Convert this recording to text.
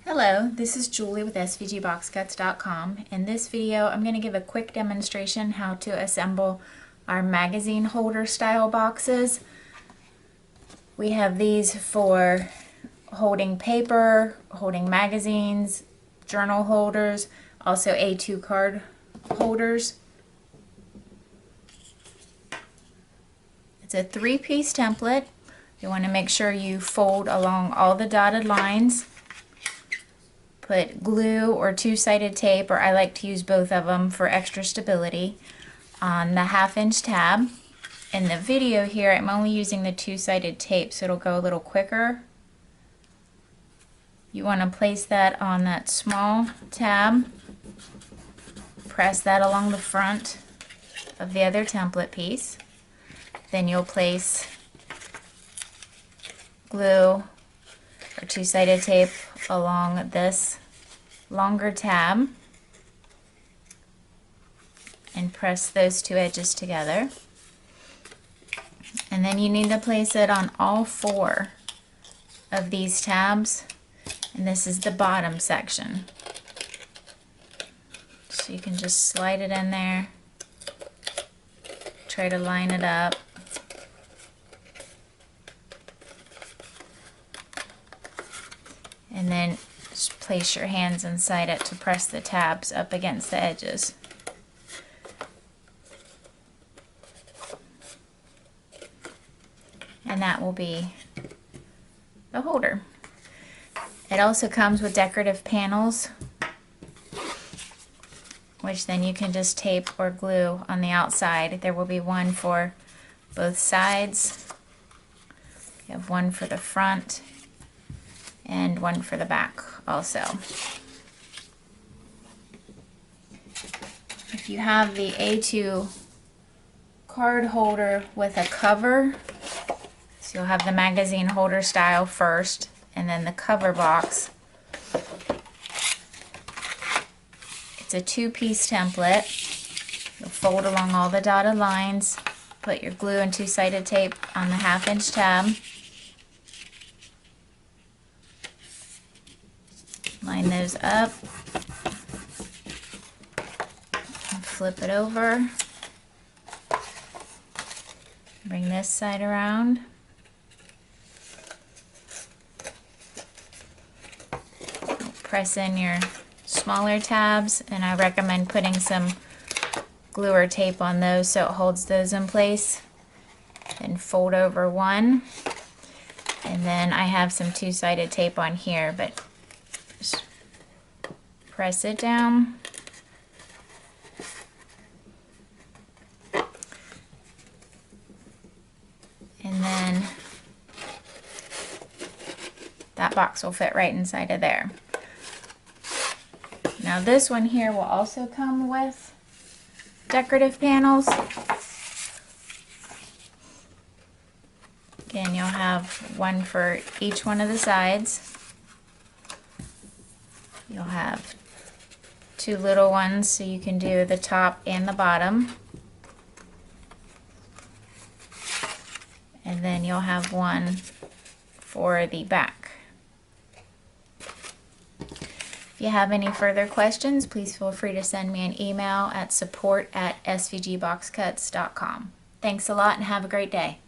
Hello, this is Julie with SVGBoxcuts.com. In this video, I'm going to give a quick demonstration how to assemble our magazine holder style boxes. We have these for holding paper, holding magazines, journal holders, also A2 card holders. It's a 3-piece template. You want to make sure you fold along all the dotted lines. Put glue or two-sided tape, or I like to use both of them for extra stability, on the 1/2-inch tab. In the video here, I'm only using the two-sided tape, so it'll go a little quicker. You want to place that on that small tab. Press that along the front of the other template piece. Then you'll place glue or two-sided tape along this longer tab and press those two edges together. And then you need to place it on all 4 of these tabs, and this is the bottom section. So you can just slide it in there, try to line it up. And then just place your hands inside it to press the tabs up against the edges. And that will be the holder. It also comes with decorative panels, which then you can just tape or glue on the outside. There will be one for both sides. You have one for the front and one for the back also. If you have the A2 card holder with a cover, so you'll have the magazine holder style first and then the cover box. It's a 2-piece template. You'll fold along all the dotted lines, put your glue and two-sided tape on the 1/2-inch tab. Line those up, and flip it over, bring this side around, press in your smaller tabs, and I recommend putting some glue or tape on those so it holds those in place. Then fold over one, and then I have some two-sided tape on here, but just press it down. And then that box will fit right inside of there. Now this one here will also come with decorative panels. Again, you'll have one for each one of the sides. You'll have 2 little ones so you can do the top and the bottom. And then you'll have one for the back. If you have any further questions, please feel free to send me an email at support@svgboxcuts.com. Thanks a lot and have a great day.